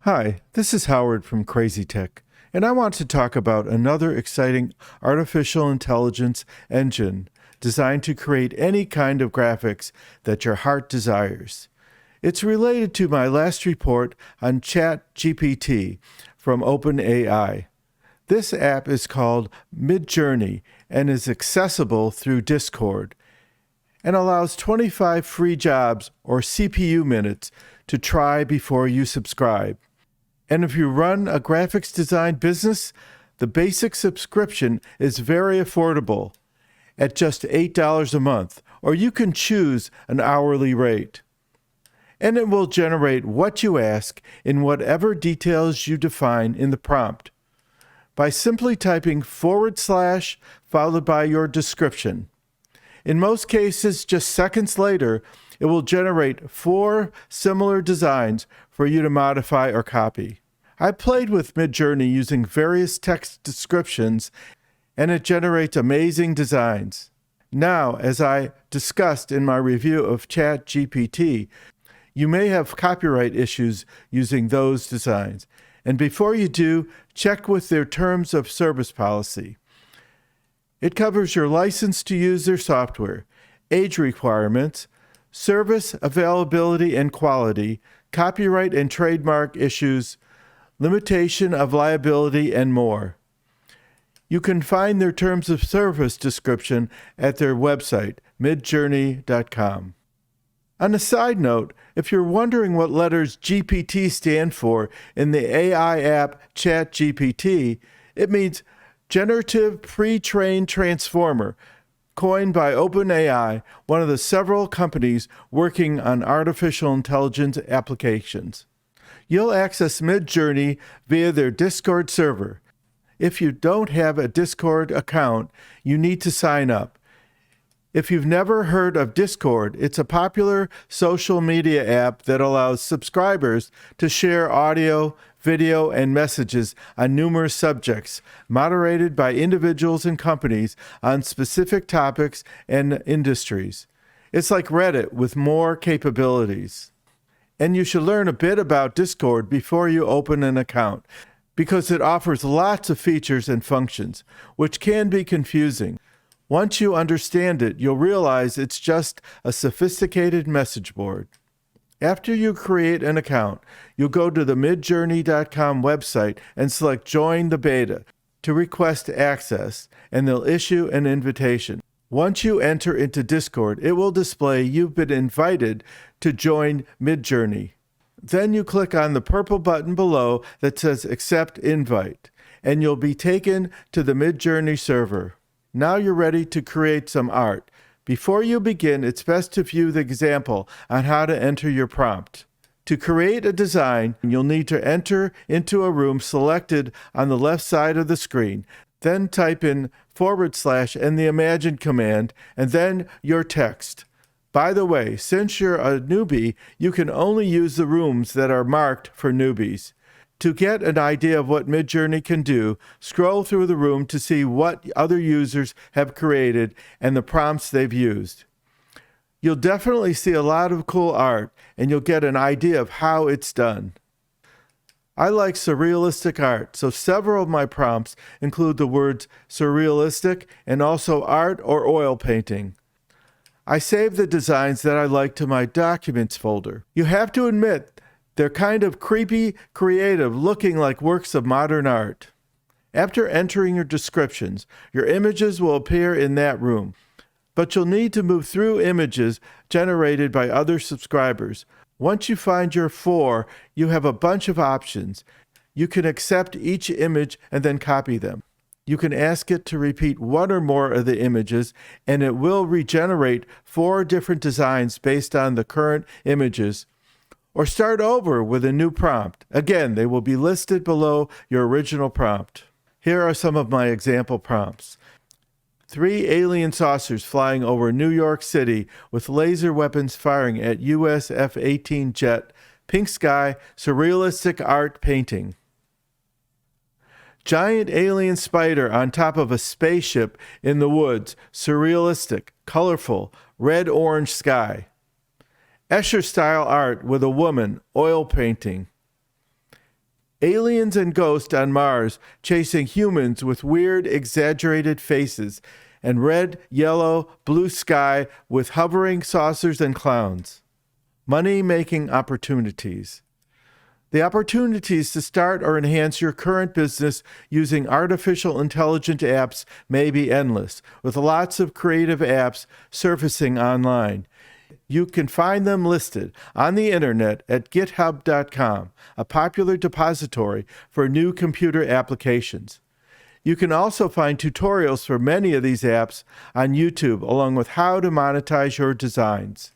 Hi, this is Howard from Crazy Tech, and I want to talk about another exciting artificial intelligence engine designed to create any kind of graphics that your heart desires. It's related to my last report on ChatGPT from OpenAI. This app is called Midjourney and is accessible through Discord and allows 25 free jobs or CPU minutes to try before you subscribe. And if you run a graphics design business, the basic subscription is very affordable at just $8 a month, or you can choose an hourly rate. And it will generate what you ask in whatever details you define in the prompt by simply typing / followed by your description. In most cases, just seconds later, it will generate 4 similar designs for you to modify or copy. I played with Midjourney using various text descriptions, and it generates amazing designs. Now, as I discussed in my review of ChatGPT, you may have copyright issues using those designs. And before you do, check with their terms of service policy. It covers your license to use their software, age requirements, service availability and quality, copyright and trademark issues, limitation of liability, and more. You can find their terms of service description at their website, midjourney.com. On a side note, if you're wondering what letters GPT stand for in the AI app ChatGPT, it means Generative Pre-trained Transformer, coined by OpenAI, one of the several companies working on artificial intelligence applications. You'll access Midjourney via their Discord server. If you don't have a Discord account, you need to sign up. If you've never heard of Discord, it's a popular social media app that allows subscribers to share audio, video, and messages on numerous subjects, moderated by individuals and companies on specific topics and industries. It's like Reddit with more capabilities. And you should learn a bit about Discord before you open an account, because it offers lots of features and functions, which can be confusing. Once you understand it, you'll realize it's just a sophisticated message board. After you create an account, you'll go to the midjourney.com website and select Join the Beta to request access, and they'll issue an invitation. Once you enter into Discord, it will display you've been invited to join Midjourney. Then you click on the purple button below that says Accept Invite, and you'll be taken to the Midjourney server. Now you're ready to create some art. Before you begin, it's best to view the example on how to enter your prompt. To create a design, you'll need to enter into a room selected on the left side of the screen. Then type in / and the Imagine command, and then your text. By the way, since you're a newbie, you can only use the rooms that are marked for newbies. To get an idea of what Midjourney can do, scroll through the room to see what other users have created and the prompts they've used. You'll definitely see a lot of cool art, and you'll get an idea of how it's done. I like surrealistic art, so several of my prompts include the words surrealistic and also art or oil painting. I save the designs that I like to my Documents folder. You have to admit, they're kind of creepy, creative, looking like works of modern art. After entering your descriptions, your images will appear in that room, but you'll need to move through images generated by other subscribers. Once you find your 4, you have a bunch of options. You can accept each image and then copy them. You can ask it to repeat 1 or more of the images, and it will regenerate 4 different designs based on the current images. Or start over with a new prompt. Again, they will be listed below your original prompt. Here are some of my example prompts. 3 alien saucers flying over New York City with laser weapons firing at US F-18 jet. Pink sky, surrealistic art painting. Giant alien spider on top of a spaceship in the woods. Surrealistic, colorful, red-orange sky. Escher-style art with a woman, oil painting. Aliens and ghosts on Mars chasing humans with weird, exaggerated faces, and red, yellow, blue sky with hovering saucers and clowns. Money-making opportunities. The opportunities to start or enhance your current business using artificial intelligent apps may be endless, with lots of creative apps surfacing online. You can find them listed on the internet at github.com, a popular depository for new computer applications. You can also find tutorials for many of these apps on YouTube, along with how to monetize your designs.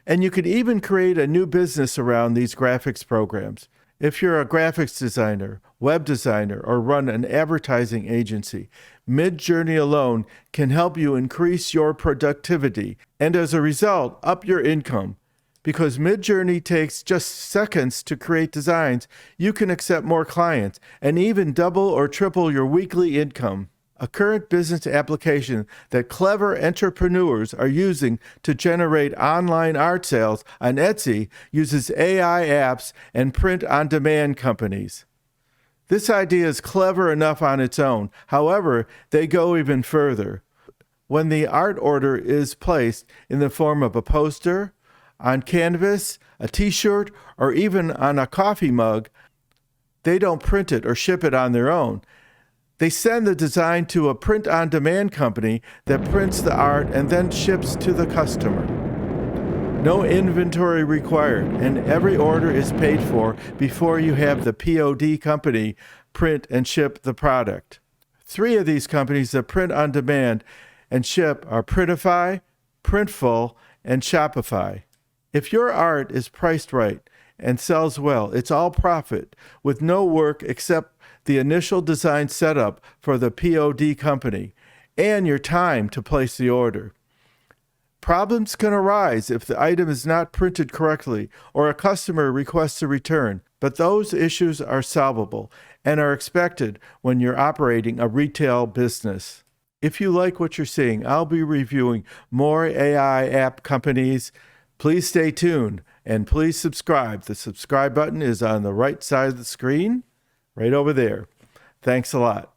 And you can even create a new business around these graphics programs. If you're a graphics designer, web designer, or run an advertising agency, Midjourney alone can help you increase your productivity and, as a result, up your income. Because Midjourney takes just seconds to create designs, you can accept more clients and even double or triple your weekly income. A current business application that clever entrepreneurs are using to generate online art sales on Etsy uses AI apps and print-on-demand companies. This idea is clever enough on its own. However, they go even further. When the art order is placed in the form of a poster, on canvas, a t-shirt, or even on a coffee mug, they don't print it or ship it on their own. They send the design to a print-on-demand company that prints the art and then ships to the customer. No inventory required, and every order is paid for before you have the POD company print and ship the product. 3 of these companies that print on demand and ship are Printify, Printful, and Shopify. If your art is priced right and sells well, it's all profit, with no work except the initial design setup for the POD company and your time to place the order. Problems can arise if the item is not printed correctly or a customer requests a return, but those issues are solvable and are expected when you're operating a retail business. If you like what you're seeing, I'll be reviewing more AI app companies. Please stay tuned and please subscribe. The subscribe button is on the right side of the screen, right over there. Thanks a lot.